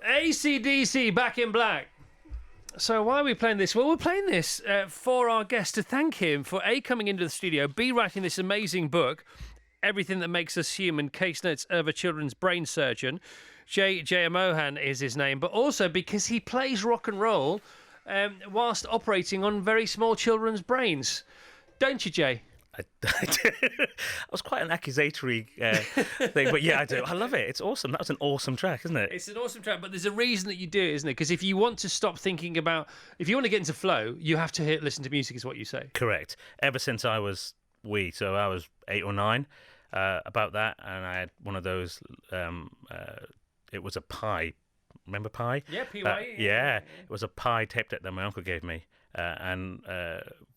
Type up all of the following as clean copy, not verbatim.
AC/DC Back in Black. So why are we playing this? Well, we're playing this for our guest to thank him for A, coming into the studio, B, writing this amazing book, Everything That Makes Us Human, Case Notes of a Children's Brain Surgeon. Jay Jayamohan is his name, but also because he plays rock and roll whilst operating on very small children's brains. Don't you, Jay? I was quite an accusatory thing, but yeah, I do. I love it. It's awesome. That was an awesome track, isn't it? It's an awesome track, but there's a reason that you do it, isn't it? Because if you want to stop thinking about, if you want to get into flow, you have to listen to music, is what you say. Correct. Ever since I was so I was 8 or 9, about that, and I had one of those. It was a Pi. Remember Pi? Yeah, PY. Yeah, it was a Pi tape deck that my uncle gave me. And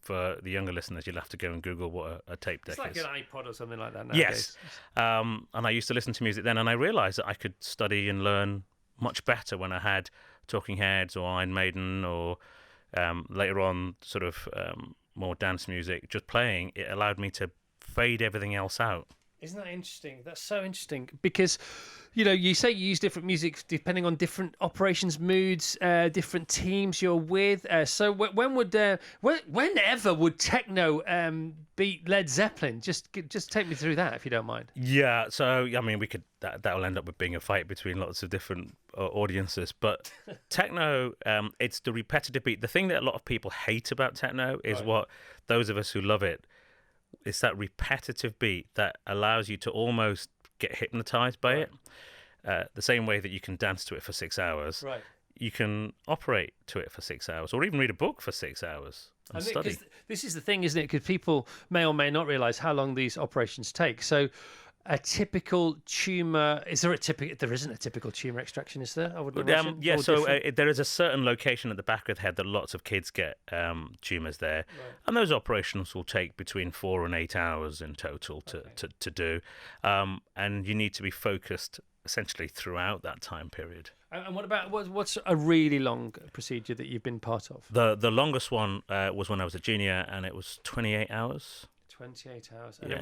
for the younger listeners, you'll have to go and Google what a tape deck is. It's like an iPod or something like that nowadays. Yes. And I used to listen to music then, and I realised that I could study and learn much better when I had Talking Heads or Iron Maiden or later on sort of more dance music. Just playing, it allowed me to fade everything else out. Isn't that interesting? That's so interesting because, you know, you say you use different music depending on different operations moods, different teams you're with. So whenever would techno beat Led Zeppelin? Just take me through that if you don't mind. Yeah. So I mean, we could that'll end up with being a fight between lots of different audiences. But techno, it's the repetitive beat. The thing that a lot of people hate about techno is what those of us who love it. It's that repetitive beat that allows you to almost get hypnotized by it. The same way that you can dance to it for 6 hours, you can operate to it for 6 hours, or even read a book for 6 hours and study. This is the thing, isn't it? Because people may or may not realise how long these operations take. So a typical tumour, there isn't a typical tumour extraction, is there? I would imagine. Yeah, so there is a certain location at the back of the head that lots of kids get tumours there. And those operations will take between 4 and 8 hours in total to do. And you need to be focused essentially throughout that time period. And what's a really long procedure that you've been part of? The longest one was when I was a junior, and it was 28 hours. 28 hours. And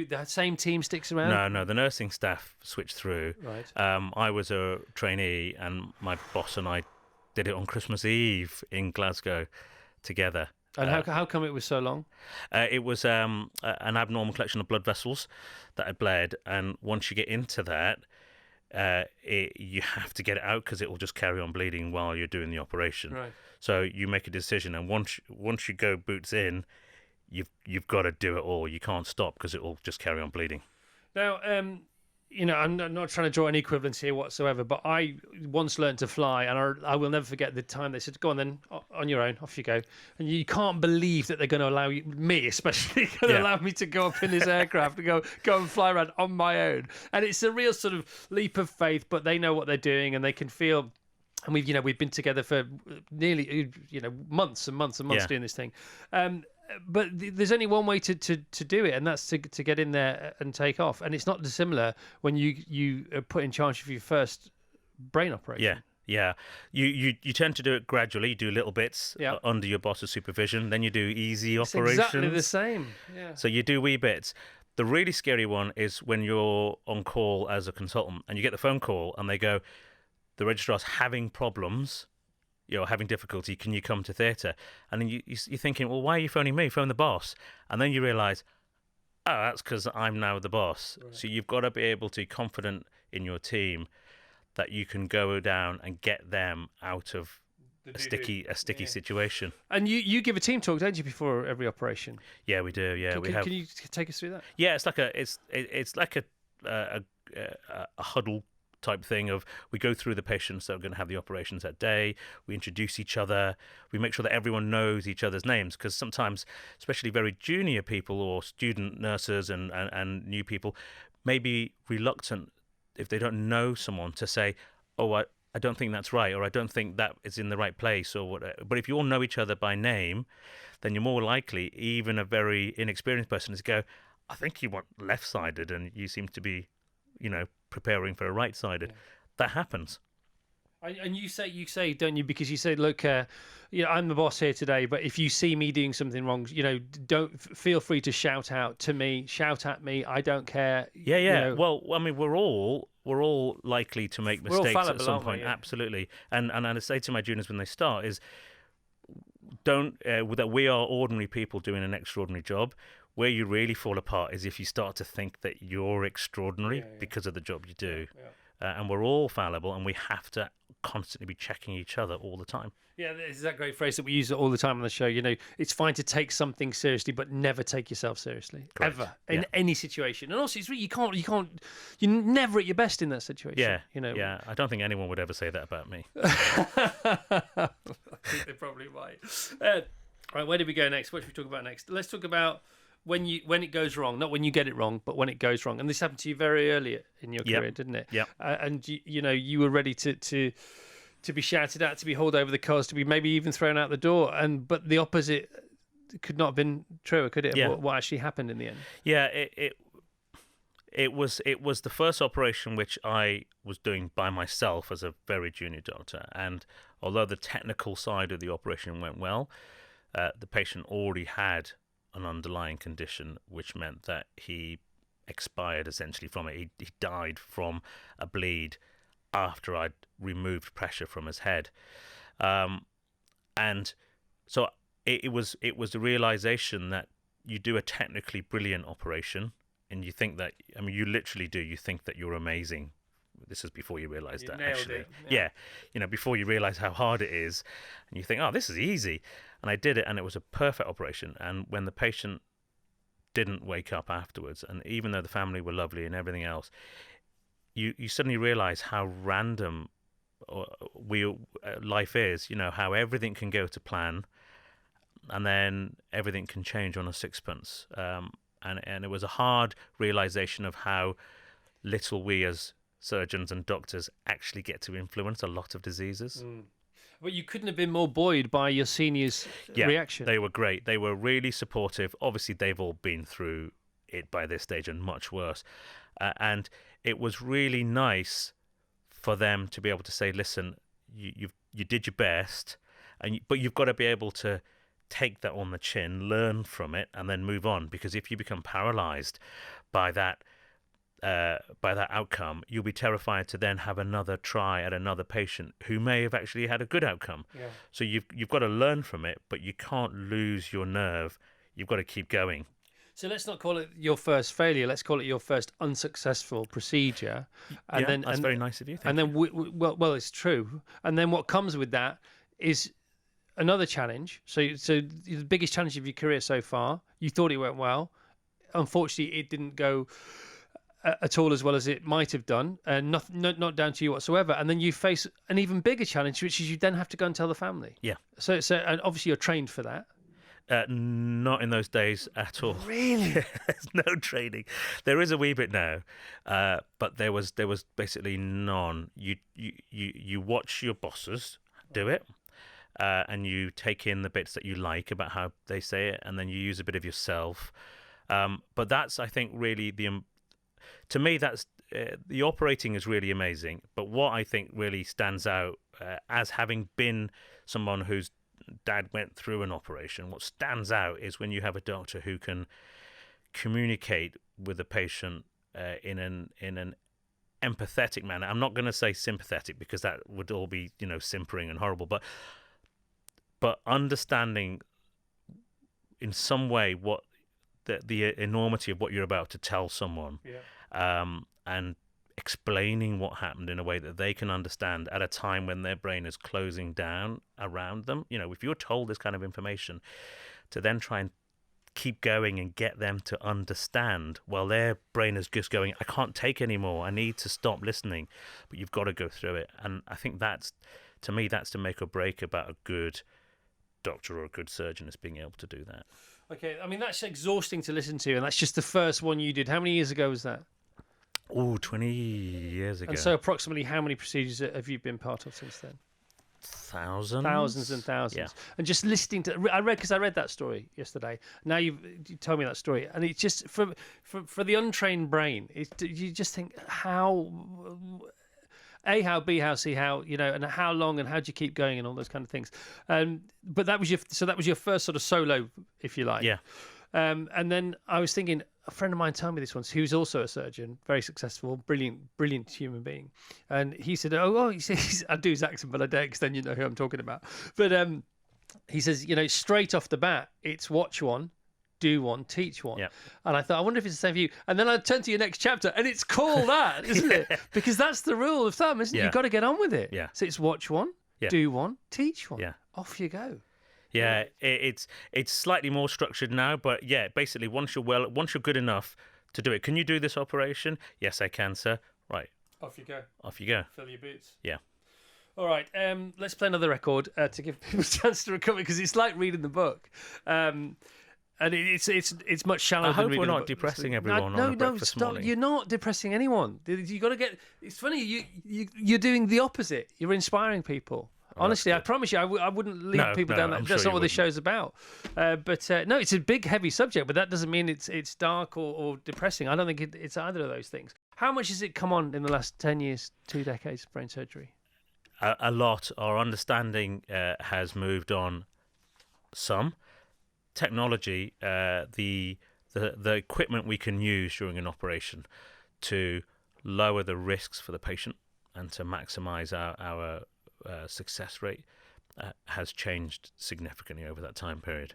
the same team sticks around? No, the nursing staff switched through. Right. I was a trainee, and my boss and I did it on Christmas Eve in Glasgow together. And how come it was so long? It was an abnormal collection of blood vessels that had bled, and once you get into that, you have to get it out because it will just carry on bleeding while you're doing the operation. Right. So you make a decision, and once you go boots in, you've got to do it all. You can't stop because it will just carry on bleeding. Now, you know, I'm not trying to draw any equivalence here whatsoever, but I once learned to fly, and I will never forget the time they said, "Go on then, on your own, off you go." And you can't believe that they're going to allow me, especially, allow me to go up in this aircraft and go and fly around on my own. And it's a real sort of leap of faith, but they know what they're doing, and they can feel. And we've been together for nearly months and months and months doing this thing. But there's only one way to do it, and that's to get in there and take off. And it's not dissimilar when you are put in charge of your first brain operation. Yeah. You tend to do it gradually. You do little bits under your boss's supervision. Then you do easy operations. Exactly the same. Yeah. So you do wee bits. The really scary one is when you're on call as a consultant and you get the phone call and they go, the registrar's having problems. You're having difficulty, can you come to theatre? And then you're thinking, well, why are you phoning me? Phone the boss. And then you realise, oh, that's because I'm now the boss. Right. So you've got to be able to be confident in your team that you can go down and get them out of a sticky situation. And you give a team talk, don't you, before every operation? Yeah, we do. Yeah, Can you take us through that? Yeah, it's like a huddle type thing of we go through the patients that are going to have the operations that day, we introduce each other, we make sure that everyone knows each other's names, because sometimes, especially very junior people or student nurses and new people, may be reluctant if they don't know someone to say, oh, I don't think that's right, or I don't think that is in the right place, or whatever. But if you all know each other by name, then you're more likely, even a very inexperienced person, to go, I think you want left-sided and you seem to be, preparing for a right-sided. That happens. And you say, don't you? Because you say, look, I'm the boss here today, but if you see me doing something wrong, don't feel free to shout out to me, shout at me. I don't care. Yeah. Well, I mean, we're all likely to make We're all mistakes at fallible, some aren't we? point. Yeah. Absolutely. And I say to my juniors when they start is, don't that we are ordinary people doing an extraordinary job. Where you really fall apart is if you start to think that you're extraordinary because of the job you do. Yeah. And we're all fallible, and we have to constantly be checking each other all the time. Yeah, there's that great phrase that we use all the time on the show. It's fine to take something seriously, but never take yourself seriously. Correct. Ever. In any situation. And also, it's really, you're never at your best in that situation. Yeah. Yeah. Yeah. I don't think anyone would ever say that about me. I think they probably might. Right, where do we go next? What should we talk about next? Let's talk about when it goes wrong, not when you get it wrong, but when it goes wrong. And this happened to you very early in your career, didn't it? Yeah. And you were ready to be shouted at, to be hauled over the coals, to be maybe even thrown out the door. But the opposite could not have been true, could it? Yeah. What actually happened in the end? Yeah, it was the first operation which I was doing by myself as a very junior doctor. And although the technical side of the operation went well, the patient already had an underlying condition, which meant that he expired essentially from it. He died from a bleed after I'd removed pressure from his head, and so it was the realization that you do a technically brilliant operation, and you think that, I mean, you literally do. You think that you're amazing. This is before you realize that, actually. It. Yeah, before you realize how hard it is, and you think, oh, this is easy. And I did it, and it was a perfect operation. And when the patient didn't wake up afterwards, and even though the family were lovely and everything else, you suddenly realize how random life is. How everything can go to plan, and then everything can change on a sixpence. And it was a hard realization of how little we as surgeons and doctors actually get to influence a lot of diseases. But you couldn't have been more buoyed by your seniors' reaction. They were great. They were really supportive. Obviously, they've all been through it by this stage and much worse. And it was really nice for them to be able to say, listen, you did your best, but you've got to be able to take that on the chin, learn from it, and then move on. Because if you become paralyzed by that outcome, you'll be terrified to then have another try at another patient who may have actually had a good outcome. Yeah. So you've got to learn from it, but you can't lose your nerve. You've got to keep going. So let's not call it your first failure. Let's call it your first unsuccessful procedure. And that's very nice of you. Thank you. Well, it's true. And then what comes with that is another challenge. So the biggest challenge of your career so far. You thought it went well. Unfortunately, it didn't go at all as well as it might have done, and not down to you whatsoever. And then you face an even bigger challenge, which is you then have to go and tell the family. Yeah. So and obviously you're trained for that. Not in those days at all. Really? There's no training. There is a wee bit now, but there was basically none. You watch your bosses do it, and you take in the bits that you like about how they say it, and then you use a bit of yourself. But that's, I think, really to me, that's the operating is really amazing. But what I think really stands out, as having been someone whose dad went through an operation, what stands out is when you have a doctor who can communicate with the patient in an empathetic manner. I'm not going to say sympathetic, because that would all be simpering and horrible, but understanding in some way what the enormity of what you're about to tell someone. And explaining what happened in a way that they can understand at a time when their brain is closing down around them. If you're told this kind of information, to then try and keep going and get them to understand, while their brain is just going, I can't take anymore, I need to stop listening, but you've got to go through it. And I think that's to make or break about a good doctor or a good surgeon, is being able to do that. Okay, I mean, that's exhausting to listen to, and that's just the first one you did. How many years ago was that? 20 years ago. And so approximately how many procedures have you been part of since then? Thousands and thousands. Yeah. And just listening to, I read that story yesterday. Now you told me that story, and it's just for the untrained brain. You just think how, A, how, B, how, C, how, and how long and how do you keep going and all those kind of things. But that was your first sort of solo, if you like. Yeah. And then I was thinking, a friend of mine told me this once, who's also a surgeon, very successful, brilliant human being. And he said, I do his accent, but I don't, because then you know who I'm talking about. But he says, straight off the bat, it's watch one, do one, teach one. Yeah. And I thought, I wonder if it's the same for you. And then I turned to your next chapter, and it's called that, isn't it? Because that's the rule of thumb, isn't it? Yeah. You've got to get on with it. Yeah. So it's watch one, do one, teach one. Yeah. Off you go. Yeah, it's slightly more structured now, but yeah, basically once you're good enough to do it, can you do this operation? Yes, I can, sir. Right. Off you go. Off you go. Fill your boots. Yeah. All right, let's play another record to give people a chance to recover, because it's like reading the book. And it's much shallower. I hope than reading we're the not book. depressing everyone on a breakfast stop. morning. You're not depressing anyone. You got to get. It's funny. You're doing the opposite. You're inspiring people. Honestly, I promise you, I wouldn't lead people down that. I'm That's sure not what this show's about. But no, it's a big, heavy subject, but that doesn't mean it's dark or depressing. I don't think it's either of those things. How much has it come on in the last 10 years, 2 decades, brain surgery? A lot. Our understanding has moved on some. Technology, the equipment we can use during an operation to lower the risks for the patient and to maximise our success rate has changed significantly over that time period.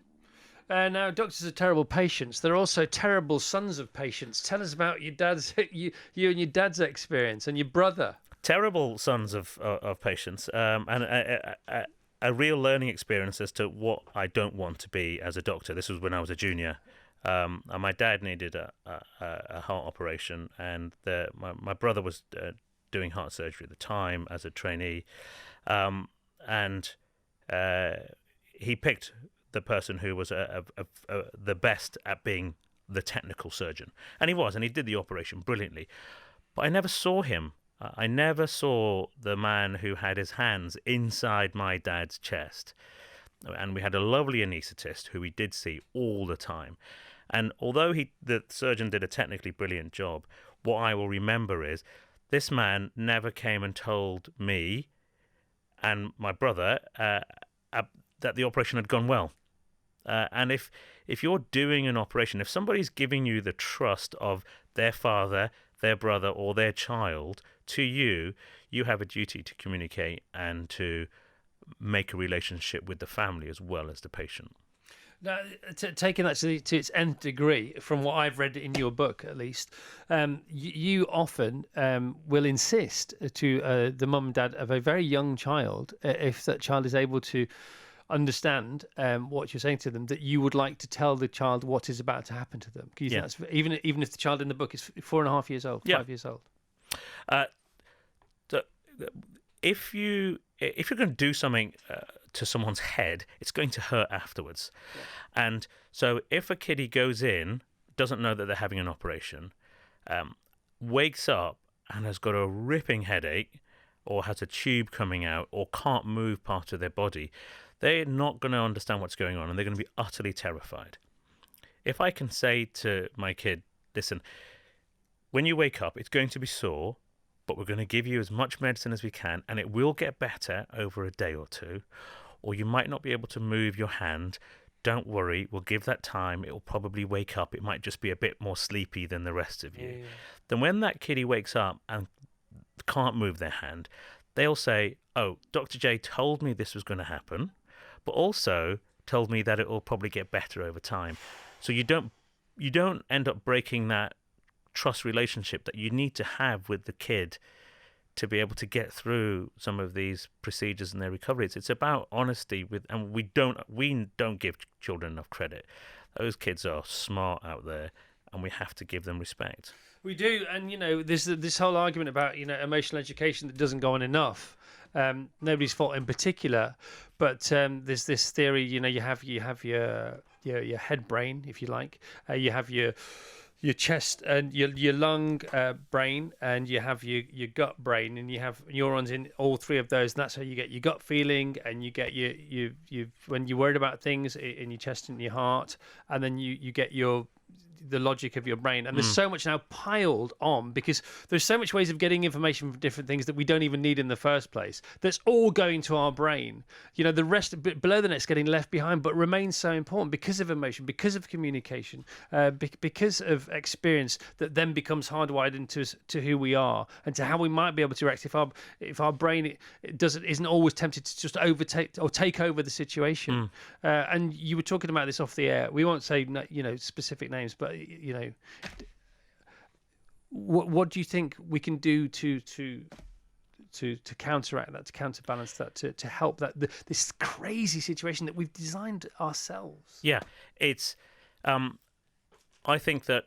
Now, doctors are terrible patients. They're also terrible sons of patients. Tell us about your dad's, you and your dad's experience, and your brother. Terrible sons of patients, and a real learning experience as to what I don't want to be as a doctor. This was when I was a junior. And my dad needed a heart operation, and my brother was doing heart surgery at the time as a trainee. And he picked the person who was the best at being the technical surgeon. And he did the operation brilliantly. But I never saw him. I never saw the man who had his hands inside my dad's chest. And we had a lovely anaesthetist who we did see all the time. And although the surgeon did a technically brilliant job, what I will remember is this man never came and told me and my brother that the operation had gone well. And if you're doing an operation, if somebody's giving you the trust of their father, their brother, or their child to you, you have a duty to communicate and to make a relationship with the family as well as the patient. Now, taking that to its nth degree, from what I've read in your book, at least, you often will insist to the mum and dad of a very young child, if that child is able to understand what you're saying to them, that you would like to tell the child what is about to happen to them. Yeah. That's, even if the child in the book is 4.5 years old, 5 years old. If you're going to do something to someone's head, it's going to hurt afterwards. Yeah. And so if a kiddie goes in, doesn't know that they're having an operation, wakes up and has got a ripping headache, or has a tube coming out, or can't move part of their body, they're not going to understand what's going on, and they're going to be utterly terrified. If I can say to my kid, listen, when you wake up, it's going to be sore, but we're going to give you as much medicine as we can, and it will get better over a day or two, or you might not be able to move your hand. Don't worry, we'll give that time. It will probably wake up. It might just be a bit more sleepy than the rest of you. Yeah. Then when that kiddie wakes up and can't move their hand, they'll say, oh, Dr. J told me this was going to happen, but also told me that it will probably get better over time. So you don't end up breaking that trust relationship that you need to have with the kid to be able to get through some of these procedures and their recoveries. It's about honesty and we don't give children enough credit. Those kids are smart out there, and we have to give them respect. We do, and there's this whole argument about emotional education that doesn't go on enough. Nobody's fault in particular, but there's this theory. You have your head brain, if you like. You have your chest and your lung brain, and you have your gut brain, and you have neurons in all three of those, and that's how you get your gut feeling, and you get you when you're worried about things in your chest and your heart, and then you get your the logic of your brain. And there's so much now piled on because there's so much ways of getting information from different things that we don't even need in the first place. That's all going to our brain. The rest below the net's getting left behind, but remains so important because of emotion, because of communication, because of experience that then becomes hardwired into to who we are and to how we might be able to react if our brain isn't always tempted to just overtake or take over the situation. And you were talking about this off the air. We won't say specific names, but what do you think we can do to counteract that, to counterbalance that, to help that this crazy situation that we've designed ourselves? Yeah, it's. I think that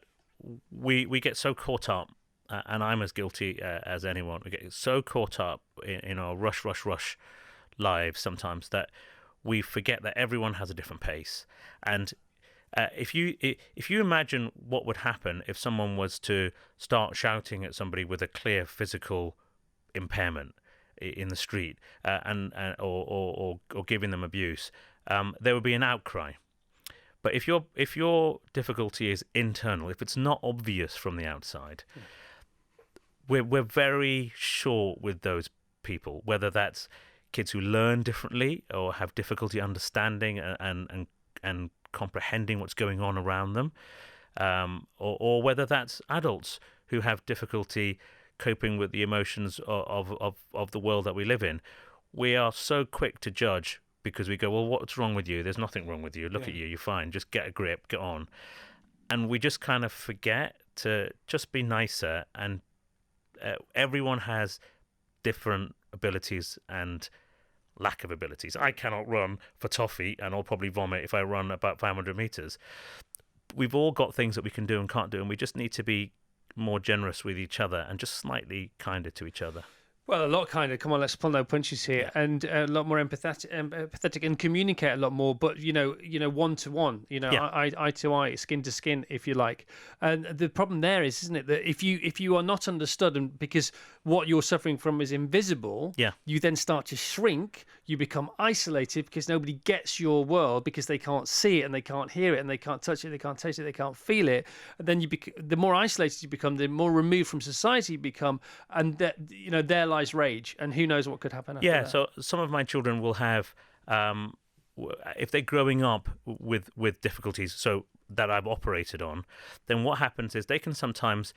we get so caught up, and I'm as guilty as anyone. We get so caught up in our rush lives sometimes that we forget that everyone has a different pace. And if you imagine what would happen if someone was to start shouting at somebody with a clear physical impairment in the street, or giving them abuse, there would be an outcry. But if your difficulty is internal, if it's not obvious from the outside, we're very short with those people, whether that's kids who learn differently or have difficulty understanding and comprehending what's going on around them, or whether that's adults who have difficulty coping with the emotions of the world that we live in. We are so quick to judge because we go, well, what's wrong with you? There's nothing wrong with you. Look at you. You're fine. Just get a grip. Get on. And we just kind of forget to just be nicer. And everyone has different abilities and lack of abilities. I cannot run for toffee, and I'll probably vomit if I run about 500 meters. We've all got things that we can do and can't do, and we just need to be more generous with each other and just slightly kinder to each other. Well, a lot kinder. Come on, let's pull no punches here, and a lot more empathetic, and communicate a lot more. But one to one, eye to eye, skin to skin, if you like. And the problem there is, isn't it, that if you are not understood, and because what you're suffering from is invisible, you then start to shrink. You become isolated because nobody gets your world because they can't see it and they can't hear it and they can't touch it, they can't taste it, they can't feel it. And then the more isolated you become, the more removed from society you become, and that there lies rage, and who knows what could happen after that. So some of my children will have, if they're growing up with difficulties, so that I've operated on, then what happens is they can sometimes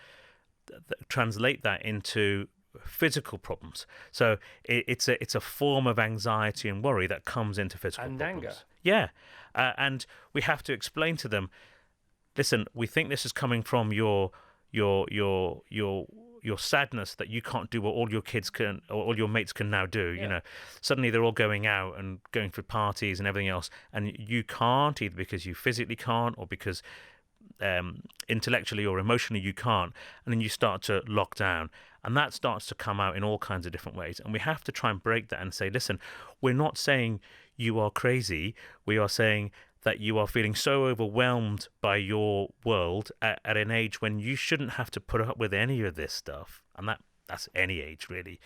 translate that into physical problems. So it's a form of anxiety and worry that comes into physical and problems. anger. Yeah, and we have to explain to them, listen, we think this is coming from your sadness that you can't do what all your kids can or all your mates can now do. Suddenly they're all going out and going for parties and everything else, and you can't, either because you physically can't or because intellectually or emotionally you can't, and then you start to lock down, and that starts to come out in all kinds of different ways. And we have to try and break that and say, listen, we're not saying you are crazy, we are saying that you are feeling so overwhelmed by your world at an age when you shouldn't have to put up with any of this stuff. And that's any age, really.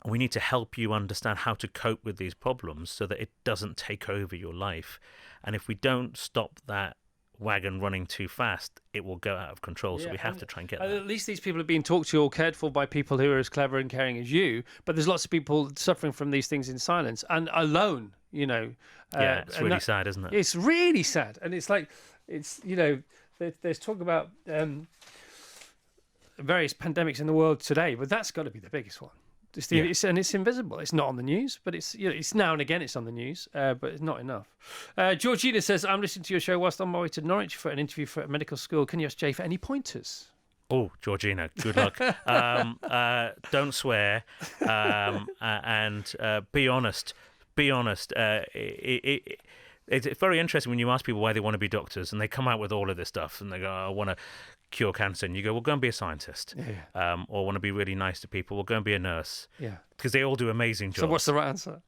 We need to help you understand how to cope with these problems so that it doesn't take over your life. And if we don't stop that wagon running too fast, it will go out of control. So we have to try and get that. At least these people are being talked to or cared for by people who are as clever and caring as you, but there's lots of people suffering from these things in silence and alone, it's really sad, isn't it? It's really sad. And it's like, there's talk about various pandemics in the world today, but that's got to be the biggest one. And it's invisible. It's not on the news, but it's it's now and again it's on the news, but it's not enough. Georgina says, I'm listening to your show whilst on my way to Norwich for an interview for a medical school. Can you ask Jay for any pointers? Oh, Georgina, good luck. Don't swear, and be honest. Be honest. It's very interesting when you ask people why they want to be doctors, and they come out with all of this stuff, and they go, I want to cure cancer, and you go, well, go and be a scientist, or want to be really nice to people, well, go and be a nurse, because they all do amazing jobs. So what's the right answer?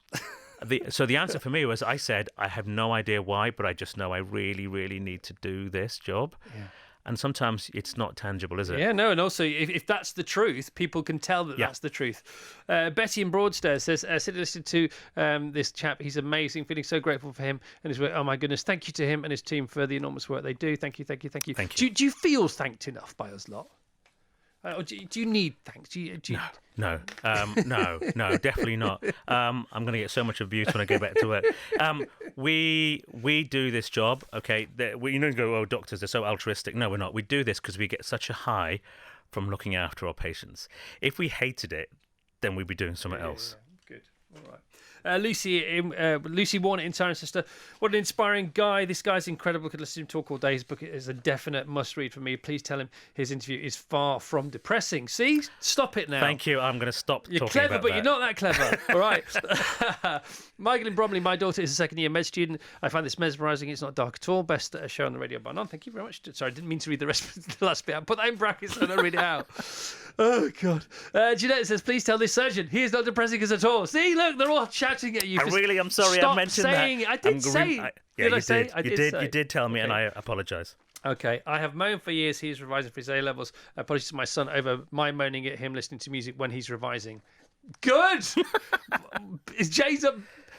So the answer for me was, I said, I have no idea why, but I just know I really, really need to do this job. And sometimes it's not tangible, is it? Yeah, no, and also if that's the truth, people can tell that that's the truth. Betty in Broadstairs says, sitting listening to this chap, he's amazing, feeling so grateful for him and his work. Oh my goodness, thank you to him and his team for the enormous work they do. Thank you. Thank you. Do you feel thanked enough by us lot? Or do you need thanks? No, definitely not. I'm going to get so much abuse when I go back to work. We do this job, okay? You don't go, oh, doctors, they're so altruistic. No, we're not. We do this because we get such a high from looking after our patients. If we hated it, then we'd be doing something else. Yeah. Good. All right. Lucy Warner in Siren Sister. What an inspiring guy. This guy's incredible. Could listen to him talk all day. His book is a definite must read for me. Please tell him his interview is far from depressing. See? Stop it now. Thank you. I'm going to stop You're talking clever, about but that. you're not that clever. All right. Michael in Bromley, my daughter is a second-year med student. I find this mesmerising. It's not dark at all. Best show on the radio bar none. Thank you very much. Sorry, I didn't mean to read the rest of the last bit. I put that in brackets so I don't read it out. Oh, God. Jeanette says, please tell this surgeon he is not depressing us at all. See, look, they're all shouting at you. I'm sorry Stop I mentioned saying that. It. I did say it. Did I say? You did tell me, and I apologise. Okay, I have moaned for years he's revising for his A levels. Apologies to my son over my moaning at him listening to music when he's revising. Good. Is Jay's up?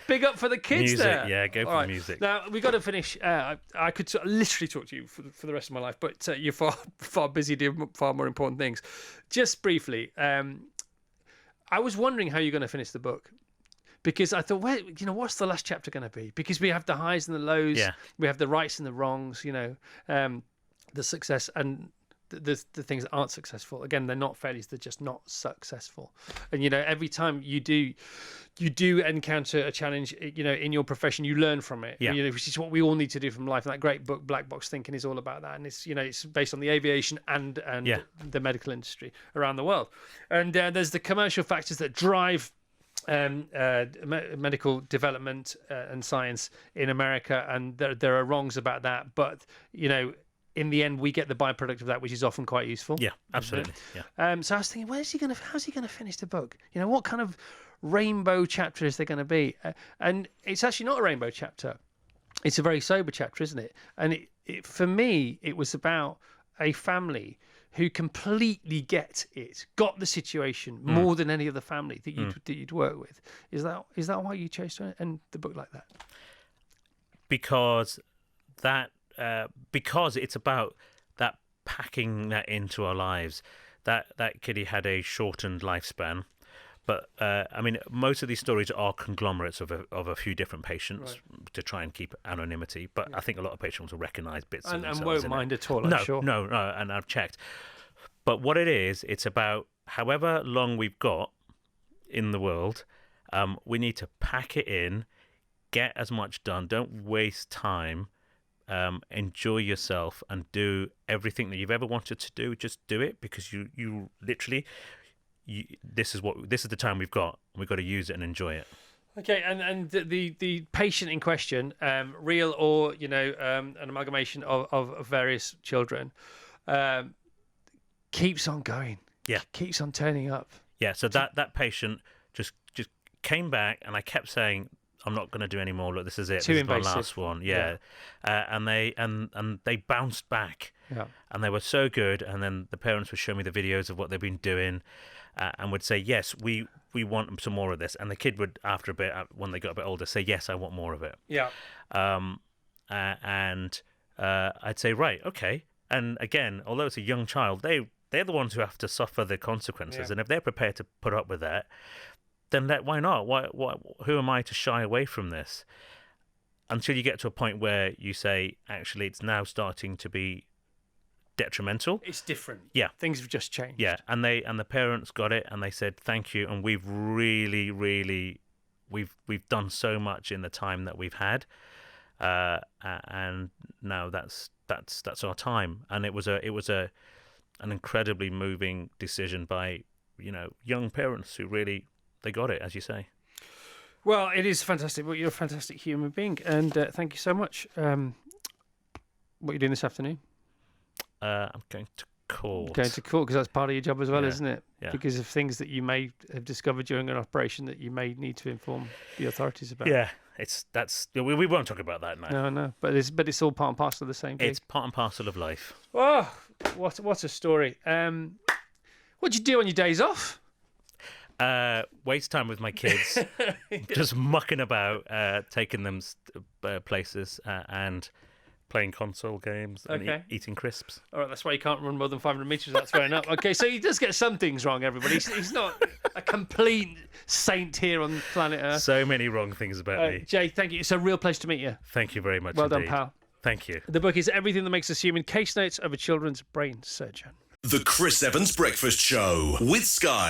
Big up for the kids music, there. Yeah, go for right. music. Now we've got to finish. I could literally talk to you for the rest of my life, but you're far busy doing far more important things. Just briefly, I was wondering how you're going to finish the book. Because I thought, what's the last chapter going to be? Because we have the highs and the lows, we have the rights and the wrongs, the success and the things that aren't successful. Again, they're not failures; they're just not successful. And every time you do encounter a challenge, in your profession, you learn from it. Yeah. Which is what we all need to do from life. And that great book, Black Box Thinking, is all about that. And it's based on the aviation and the medical industry around the world. And there's the commercial factors that drive medical development and science in America, and there are wrongs about that, but in the end we get the byproduct of that, which is often quite useful. Yeah, absolutely. So I was thinking, how's he going to finish the book? What kind of rainbow chapter is there going to be? And it's actually not a rainbow chapter. It's a very sober chapter, isn't it? And it for me, it was about a family who completely got the situation more than any other family that you'd work with. Is that why you chose to end the book like that? Because it's about that packing that into our lives. That kiddie had a shortened lifespan, but most of these stories are conglomerates of a few different patients to try and keep anonymity. But I think a lot of patients will recognise bits of themselves and won't mind at all. I'm sure. No, and I've checked. But what it is, it's about however long we've got in the world, we need to pack it in, get as much done, don't waste time, enjoy yourself and do everything that you've ever wanted to do. Just do it, because you literally, this is the time we've got to use it and enjoy it. Okay, and the patient in question, real or an amalgamation of various children, keeps on going. Yeah, keeps on turning up. Yeah, so that patient just came back, and I kept saying, I'm not going to do any more. Look, this is it. This is my last one. Yeah. And they bounced back. Yeah. And they were so good. And then the parents would show me the videos of what they've been doing, and would say, yes, we want some more of this. And the kid would, after a bit, when they got a bit older, say, yes, I want more of it. Yeah. And I'd say, right, okay. And again, although it's a young child, they're the ones who have to suffer the consequences. Yeah. And if they're prepared to put up with that, then why not? Who am I to shy away from this? Until you get to a point where you say, actually, it's now starting to be detrimental. It's different. Yeah. Things have just changed. Yeah. And the parents got it, and they said, thank you. And we've really, really, we've done so much in the time that we've had. And now that's our time. And it was an incredibly moving decision by, young parents who really, they got it, as you say. Well, it is fantastic. Well, you're a fantastic human being, and thank you so much. What are you doing this afternoon? I'm going to court. Going to court, because that's part of your job as well, Yeah. isn't it? Yeah. Because of things that you may have discovered during an operation that you may need to inform the authorities about. Yeah, we won't talk about that now. No, but it's all part and parcel of the same thing. It's part and parcel of life. Oh, what a story. What do you do on your days off? Waste time with my kids, just mucking about, taking them places, and playing console games and Okay. eating crisps. All right, that's why you can't run more than 500 metres without throwing up. Okay, so he does get some things wrong, everybody. He's not a complete saint here on planet Earth. So many wrong things about me. Jay, thank you. It's a real pleasure to meet you. Thank you very much. Well done, indeed. pal. Thank you. The book is Everything That Makes Us Human, Case Notes of a Children's Brain Surgeon. The Chris Evans Breakfast Show with Sky.